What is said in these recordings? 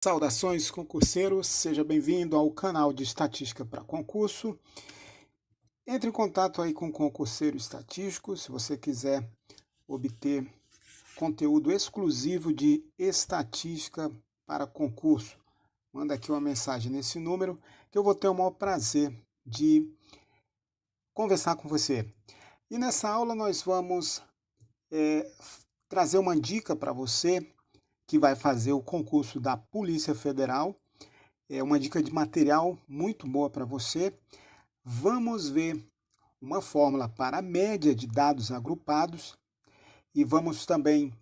Saudações, concurseiros, seja bem-vindo ao canal de Estatística para Concurso. Entre em contato aí com o concurseiro estatístico, se você quiser obter conteúdo exclusivo de estatística para concurso. Manda aqui uma mensagem nesse número que eu vou ter o maior prazer de conversar com você. E nessa aula nós vamos trazer uma dica para você que vai fazer o concurso da Polícia Federal. É uma dica de material muito boa para você. Vamos ver uma fórmula para a média de dados agrupados e vamos também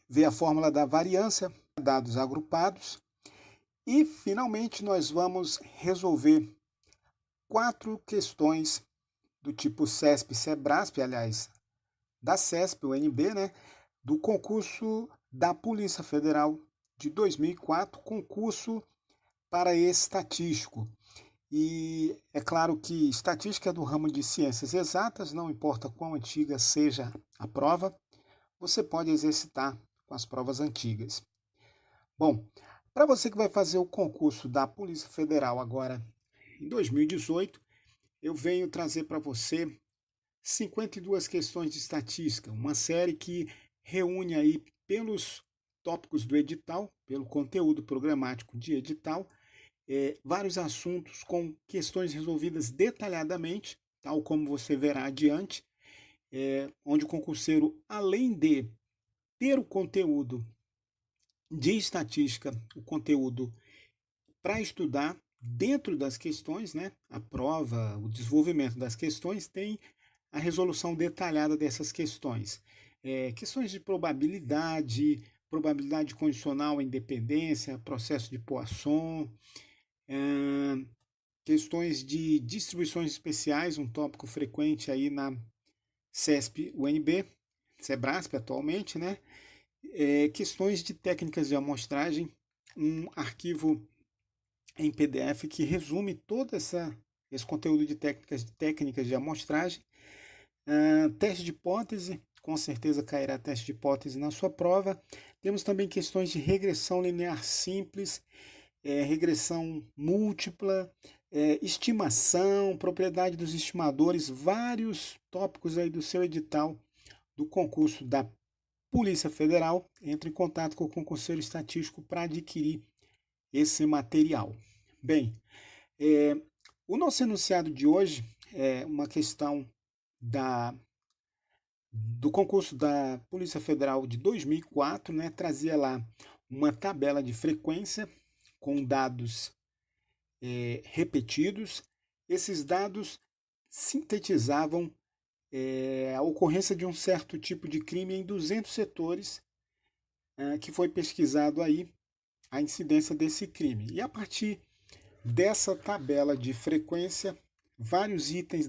ver a fórmula da variância de dados agrupados. E, finalmente, nós vamos resolver 4 questões do tipo CESP-CEBRASP, aliás, da CESP, o NB, né, do concurso da Polícia Federal de 2004, concurso para estatístico. E é claro que estatística é do ramo de ciências exatas, não importa quão antiga seja a prova, você pode exercitar com as provas antigas. Bom, para você que vai fazer o concurso da Polícia Federal agora em 2018, eu venho trazer para você 52 questões de estatística, uma série que reúne aí pelos tópicos do edital, pelo conteúdo programático de edital, vários assuntos com questões resolvidas detalhadamente, tal como você verá adiante, onde o concurseiro, além de ter o conteúdo de estatística, o conteúdo para estudar dentro das questões, né, a prova, o desenvolvimento das questões, tem a resolução detalhada dessas questões. Questões de probabilidade, probabilidade condicional à independência, processo de Poisson, questões de distribuições especiais, um tópico frequente aí na CESP-UNB, CEBRASP atualmente, né? Questões de técnicas de amostragem, um arquivo em PDF que resume todo esse conteúdo de técnicas de amostragem. Teste de hipótese, com certeza cairá teste de hipótese na sua prova. Temos também questões de regressão linear simples, regressão múltipla, estimação, propriedade dos estimadores, vários tópicos aí do seu edital do concurso da Polícia Federal. Entre em contato com o concurseiro estatístico para adquirir esse material. Bem, o nosso enunciado de hoje é uma questão do concurso da Polícia Federal de 2004, né? Trazia lá uma tabela de frequência com dados repetidos. Esses dados sintetizavam a ocorrência de um certo tipo de crime em 200 setores que foi pesquisado aí a incidência desse crime. E a partir dessa tabela de frequência, vários itens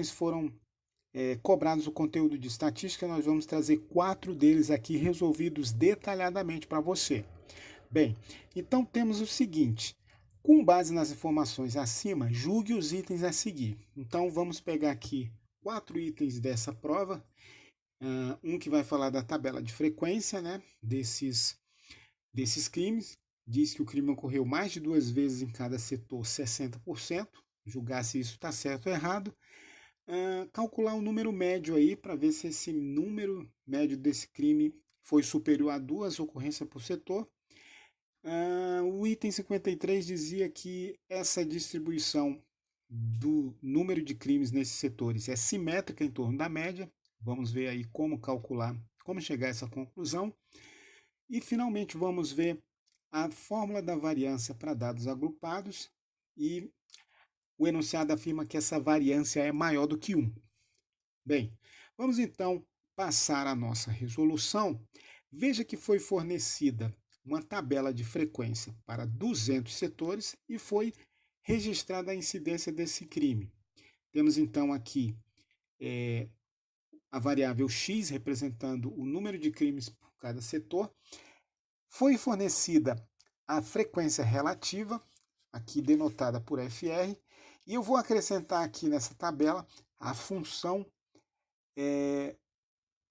foram cobrados o conteúdo de estatística. Nós vamos trazer 4 deles aqui resolvidos detalhadamente para você. Bem, então temos o seguinte: com base nas informações acima, julgue os itens a seguir. Então vamos pegar aqui 4 itens dessa prova. Um que vai falar da tabela de frequência, né, desses crimes. Diz que o crime ocorreu mais de 2 vezes em cada setor, 60%. Julgar se isso está certo ou errado. Calcular um número médio aí para ver se esse número médio desse crime foi superior a 2 ocorrências por setor. O item 53 dizia que essa distribuição do número de crimes nesses setores é simétrica em torno da média. Vamos ver aí como calcular, como chegar a essa conclusão. E finalmente vamos ver a fórmula da variância para dados agrupados, e o enunciado afirma que essa variância é maior do que 1. Bem, vamos então passar a nossa resolução. Veja que foi fornecida uma tabela de frequência para 200 setores e foi registrada a incidência desse crime. Temos então aqui a variável x representando o número de crimes por cada setor. Foi fornecida a frequência relativa, aqui denotada por FR, e eu vou acrescentar aqui nessa tabela a função,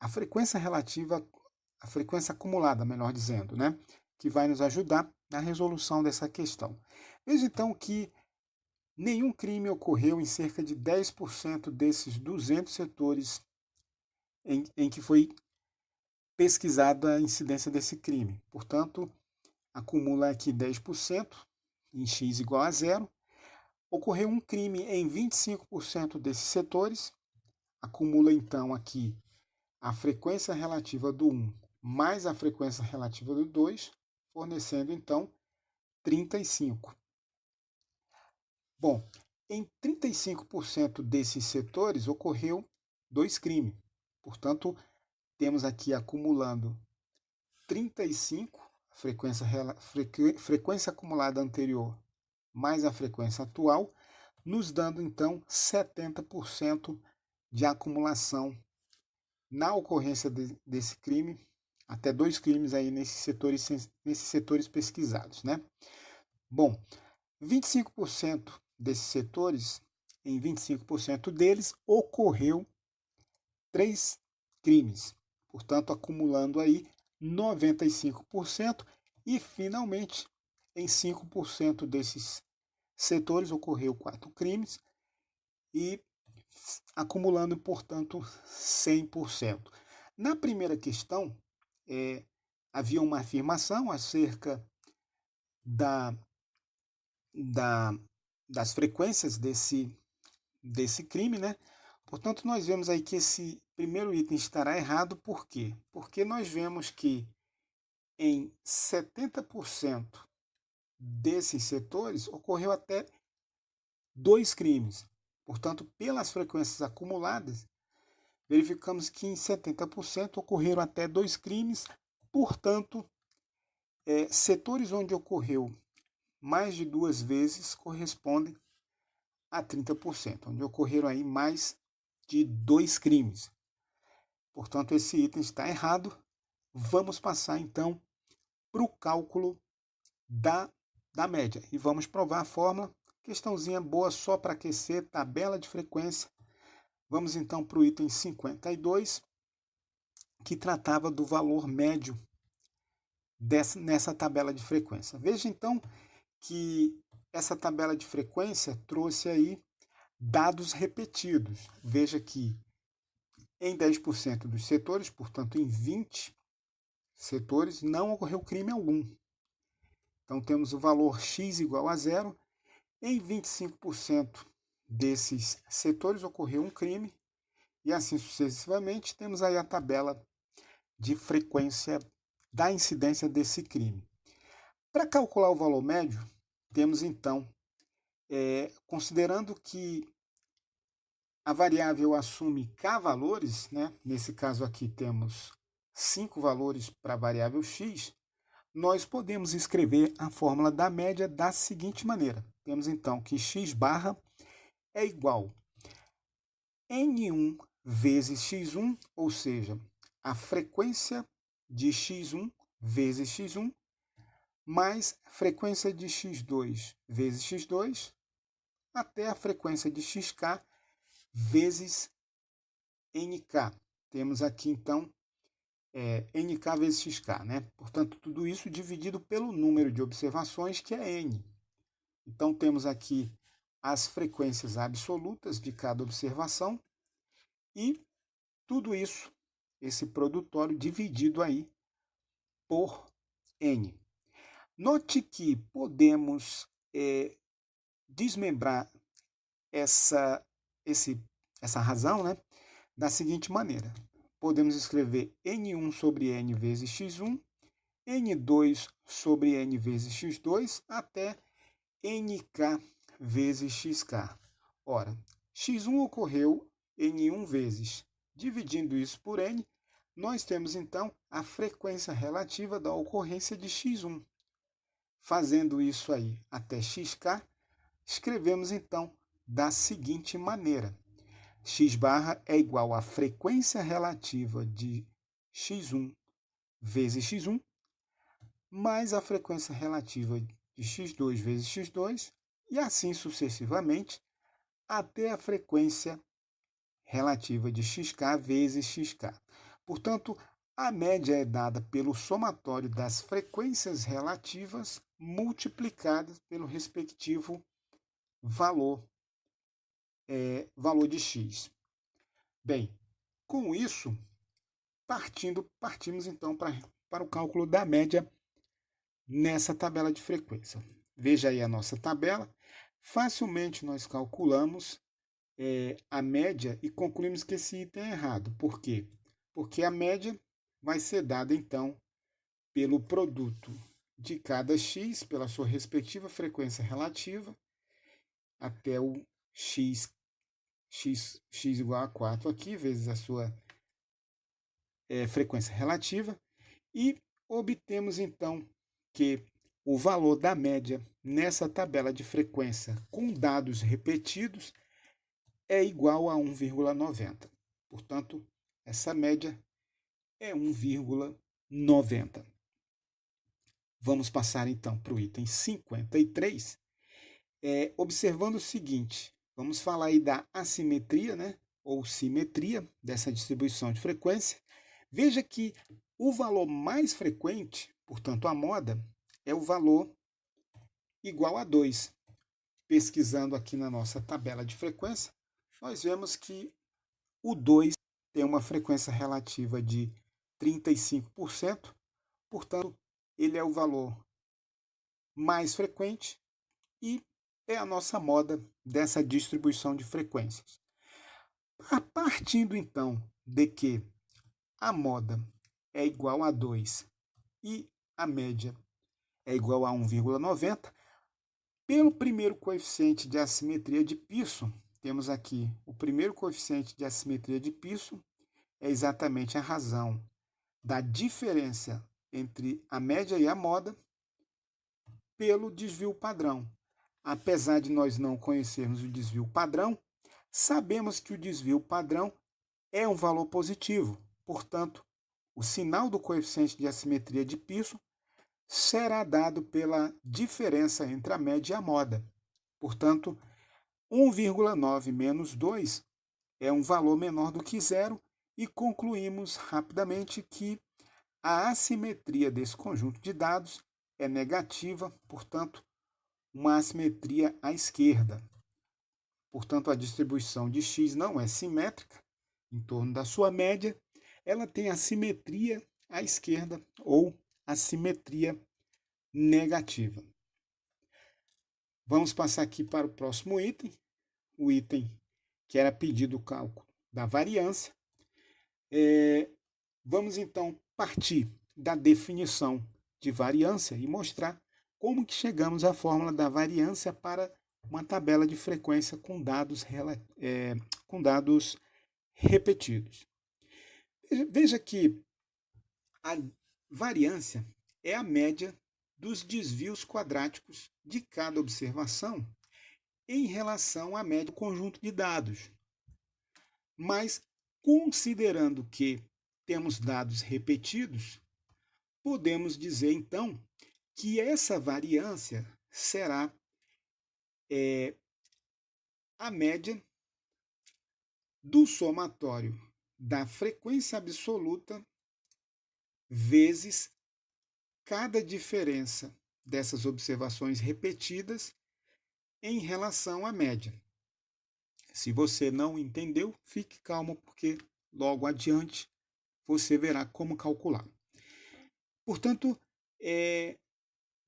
a frequência relativa a frequência acumulada, melhor dizendo, né? Que vai nos ajudar na resolução dessa questão. Veja então que nenhum crime ocorreu em cerca de 10% desses 200 setores em que foi pesquisada a incidência desse crime. Portanto, acumula aqui 10% em x igual a zero. Ocorreu um crime em 25% desses setores, acumula então aqui a frequência relativa do 1 mais a frequência relativa do 2, fornecendo então 35. Bom, em 35% desses setores ocorreu 2 crimes. Portanto, temos aqui acumulando 35, frequência acumulada anterior mais a frequência atual, nos dando então 70% de acumulação na ocorrência desse crime, até 2 crimes aí nesses setores pesquisados, né? Bom, 25% desses setores, em 25% deles, ocorreu 3 crimes, portanto, acumulando aí 95%, e finalmente, em 5% desses setores ocorreu 4 crimes, e acumulando, portanto, 100%. Na primeira questão, havia uma afirmação acerca das frequências desse crime, né? Portanto, nós vemos aí que esse primeiro item estará errado. Por quê? Porque nós vemos que em 70% desses setores ocorreu até 2 crimes. Portanto, pelas frequências acumuladas, verificamos que em 70% ocorreram até 2 crimes. Portanto, setores onde ocorreu mais de 2 vezes correspondem a 30%, onde ocorreram aí mais de 2 crimes. Portanto, esse item está errado. Vamos passar então para o cálculo da média e vamos provar a fórmula. Questãozinha boa só para aquecer, tabela de frequência. Vamos então para o item 52, que tratava do valor médio nessa tabela de frequência. Veja então que essa tabela de frequência trouxe aí dados repetidos. Veja que em 10% dos setores, portanto em 20 setores, não ocorreu crime algum. Então temos o valor x igual a zero. Em 25% desses setores ocorreu um crime, e assim sucessivamente. Temos aí a tabela de frequência da incidência desse crime. Para calcular o valor médio, temos então, considerando que a variável assume k valores, né? Nesse caso aqui temos 5 valores para a variável x, nós podemos escrever a fórmula da média da seguinte maneira. Temos então que x barra é igual a N1 vezes x1, ou seja, a frequência de x1 vezes x1, mais frequência de x2 vezes x2, até a frequência de xk vezes nk. Temos aqui, então, nk vezes xk, né? Portanto, tudo isso dividido pelo número de observações, que é n. Então, temos aqui as frequências absolutas de cada observação e tudo isso, esse produtório, dividido aí por n. Note que podemos desmembrar essa razão, né, da seguinte maneira. Podemos escrever n1 sobre n vezes x1, n2 sobre n vezes x2, até nk vezes xk. Ora, x1 ocorreu n1 vezes. Dividindo isso por n, nós temos então a frequência relativa da ocorrência de x1. Fazendo isso aí até xk, escrevemos então da seguinte maneira. X barra é igual à frequência relativa de x1 vezes x1, mais a frequência relativa de x2 vezes x2, e assim sucessivamente, até a frequência relativa de xk vezes xk. Portanto, A média é dada pelo somatório das frequências relativas multiplicadas pelo respectivo valor, valor de x. Bem, com isso, partimos então para o cálculo da média nessa tabela de frequência. Veja aí a nossa tabela. Facilmente nós calculamos a média e concluímos que esse item é errado. Por quê? Porque a média vai ser dada, então, pelo produto de cada x, pela sua respectiva frequência relativa, até o x igual a 4 aqui, vezes a sua frequência relativa, e obtemos, então, que o valor da média nessa tabela de frequência com dados repetidos é igual a 1,90. Portanto, essa média é 1,90. Vamos passar então para o item 53, observando o seguinte: vamos falar aí da assimetria, né, ou simetria dessa distribuição de frequência. Veja que o valor mais frequente, portanto a moda, é o valor igual a 2. Pesquisando aqui na nossa tabela de frequência, nós vemos que o 2 tem uma frequência relativa de 35%, portanto, ele é o valor mais frequente e é a nossa moda dessa distribuição de frequências. Partindo então de que a moda é igual a 2 e a média é igual a 1,90, pelo primeiro coeficiente de assimetria de Pearson, temos aqui o primeiro coeficiente de assimetria de Pearson, é exatamente a razão da diferença entre a média e a moda pelo desvio padrão. Apesar de nós não conhecermos o desvio padrão, sabemos que o desvio padrão é um valor positivo. Portanto, o sinal do coeficiente de assimetria de Pearson será dado pela diferença entre a média e a moda. Portanto, 1,9 menos 2 é um valor menor do que zero e concluímos rapidamente que a assimetria desse conjunto de dados é negativa, portanto, uma assimetria à esquerda. Portanto, a distribuição de x não é simétrica em torno da sua média, ela tem assimetria à esquerda ou assimetria negativa. Vamos passar aqui para o próximo item, o item que era pedido o cálculo da variância. Vamos então partir da definição de variância e mostrar como que chegamos à fórmula da variância para uma tabela de frequência com dados repetidos. Veja que a variância é a média dos desvios quadráticos de cada observação em relação à média do conjunto de dados. Mas, considerando que temos dados repetidos, podemos dizer, então, que essa variância será a média do somatório da frequência absoluta vezes cada diferença dessas observações repetidas em relação à média. Se você não entendeu, fique calmo, porque logo adiante você verá como calcular. Portanto,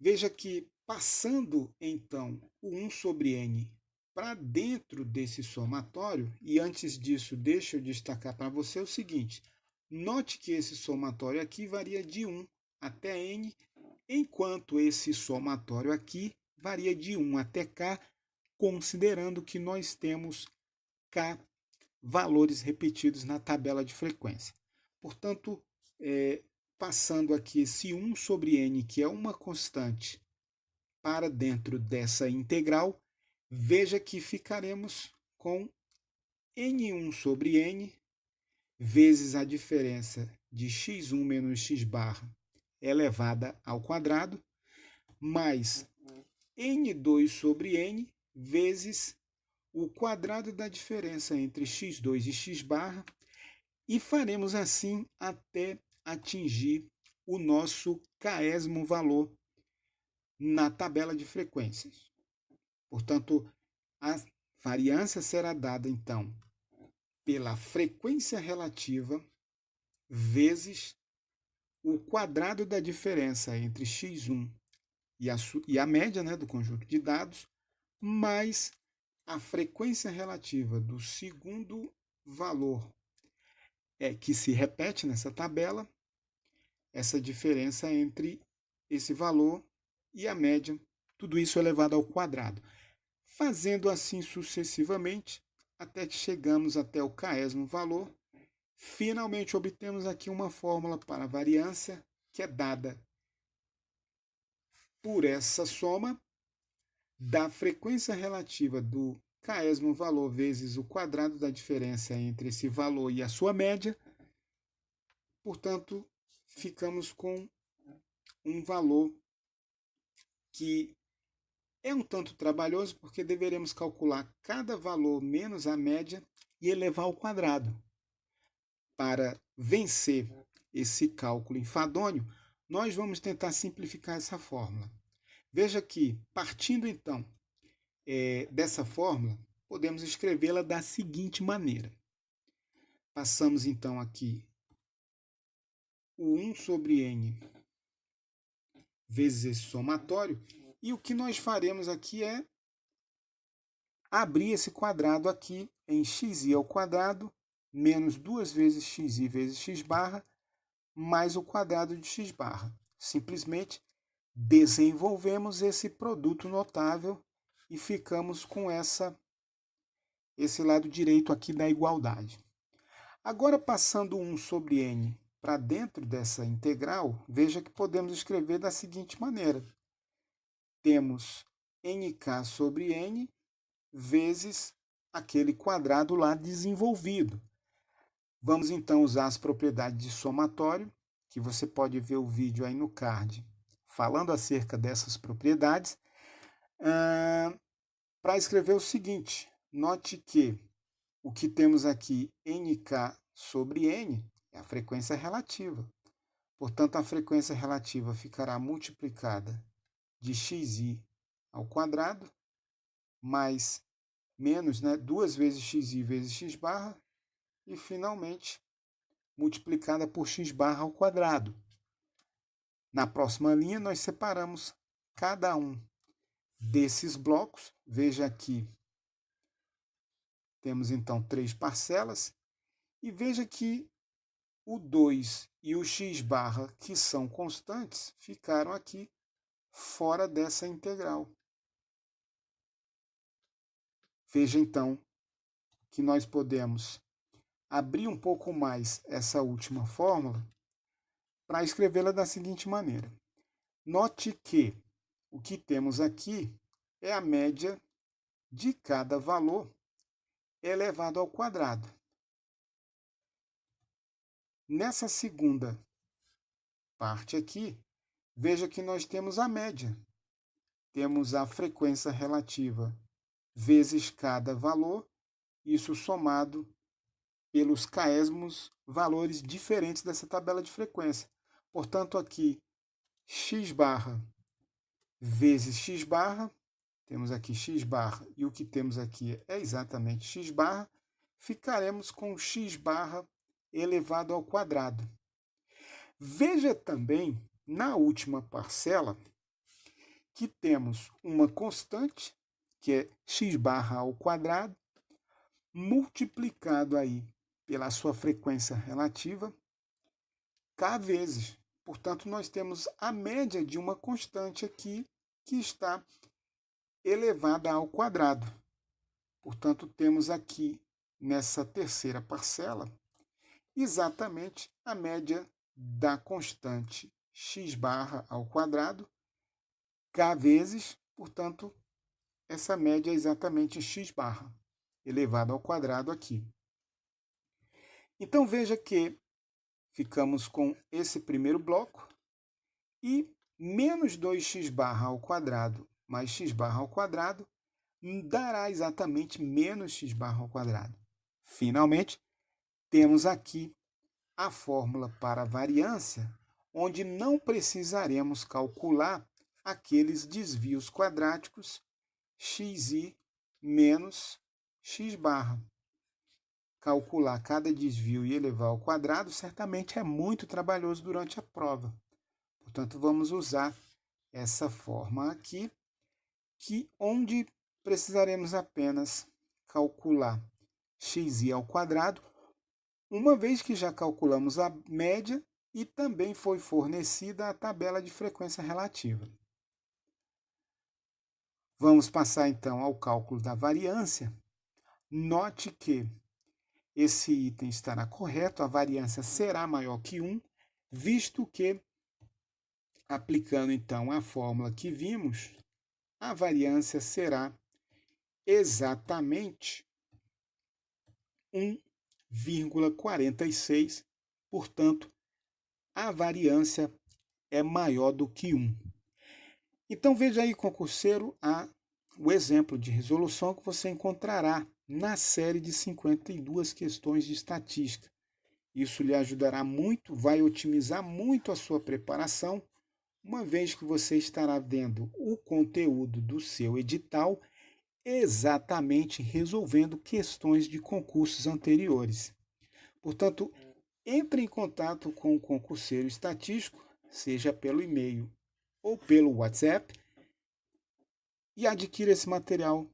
veja que passando então o 1 sobre n para dentro desse somatório, e antes disso deixa eu destacar para você o seguinte: note que esse somatório aqui varia de 1 até n, enquanto esse somatório aqui varia de 1 até k, considerando que nós temos k valores repetidos na tabela de frequência. Portanto, passando aqui esse 1 sobre n, que é uma constante, para dentro dessa integral, veja que ficaremos com n1 sobre n vezes a diferença de x1 menos x barra elevada ao quadrado, mais n2 sobre n vezes o quadrado da diferença entre x2 e x barra, e faremos assim até atingir o nosso késimo valor na tabela de frequências. Portanto, a variância será dada, então, pela frequência relativa vezes o quadrado da diferença entre x1 e a média, né, do conjunto de dados, mais a frequência relativa do segundo valor que se repete nessa tabela, essa diferença entre esse valor e a média, tudo isso elevado ao quadrado. Fazendo assim sucessivamente, até que chegamos até o késimo valor, finalmente obtemos aqui uma fórmula para a variância, que é dada por essa soma da frequência relativa do késimo valor vezes o quadrado da diferença entre esse valor e a sua média. Portanto, ficamos com um valor que é um tanto trabalhoso, porque deveremos calcular cada valor menos a média e elevar ao quadrado. Para vencer esse cálculo enfadonho, nós vamos tentar simplificar essa fórmula. Veja que, partindo então dessa fórmula, podemos escrevê-la da seguinte maneira. Passamos então aqui o 1 sobre n vezes esse somatório, e o que nós faremos aqui é abrir esse quadrado aqui em xi ao quadrado menos 2 vezes xi vezes x barra mais o quadrado de x barra. Simplesmente desenvolvemos esse produto notável e ficamos com esse lado direito aqui da igualdade. Agora, passando 1 sobre n para dentro dessa integral, veja que podemos escrever da seguinte maneira. Temos nk sobre n vezes aquele quadrado lá desenvolvido. Vamos então usar as propriedades de somatório, que você pode ver o vídeo aí no card, falando acerca dessas propriedades, para escrever o seguinte. Note que o que temos aqui, nk sobre n, é a frequência relativa. Portanto, a frequência relativa ficará multiplicada de xi ao quadrado, mais menos, 2 vezes xi vezes x barra, e finalmente multiplicada por x barra ao quadrado. Na próxima linha, nós separamos cada um desses blocos. Veja aqui, temos então 3 parcelas, e veja que o 2 e o x barra, que são constantes, ficaram aqui fora dessa integral. Veja então que nós podemos abrir um pouco mais essa última fórmula para escrevê-la da seguinte maneira. Note que o que temos aqui é a média de cada valor elevado ao quadrado. Nessa segunda parte aqui, veja que nós temos a média. Temos a frequência relativa vezes cada valor, isso somado pelos késimos valores diferentes dessa tabela de frequência. Portanto, aqui, x barra vezes x barra, temos aqui x barra e o que temos aqui é exatamente x barra, ficaremos com x barra elevado ao quadrado. Veja também, na última parcela, que temos uma constante, que é x barra ao quadrado, multiplicado aí pela sua frequência relativa, k vezes. Portanto, nós temos a média de uma constante aqui que está elevada ao quadrado. Portanto, temos aqui, nessa terceira parcela, exatamente a média da constante x barra ao quadrado, k vezes, portanto, essa média é exatamente x barra, elevado ao quadrado aqui. Então, veja que ficamos com esse primeiro bloco e menos 2x barra ao quadrado mais x barra ao quadrado dará exatamente menos x barra ao quadrado. Finalmente, temos aqui a fórmula para a variância, onde não precisaremos calcular aqueles desvios quadráticos xi menos x barra. Calcular cada desvio e elevar ao quadrado certamente é muito trabalhoso durante a prova. Portanto, vamos usar essa forma aqui, onde precisaremos apenas calcular xi ao quadrado, uma vez que já calculamos a média e também foi fornecida a tabela de frequência relativa. Vamos passar então ao cálculo da variância. Note que esse item estará correto, a variância será maior que 1, visto que, aplicando então a fórmula que vimos, a variância será exatamente 1,46, portanto, a variância é maior do que 1. Então veja aí, concurseiro, o exemplo de resolução que você encontrará na série de 52 questões de estatística. Isso lhe ajudará muito, vai otimizar muito a sua preparação, uma vez que você estará vendo o conteúdo do seu edital exatamente resolvendo questões de concursos anteriores. Portanto, entre em contato com o concurseiro estatístico, seja pelo e-mail ou pelo WhatsApp, e adquira esse material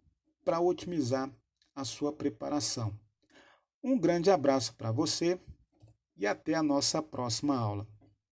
para otimizar a sua preparação. Um grande abraço para você e até a nossa próxima aula.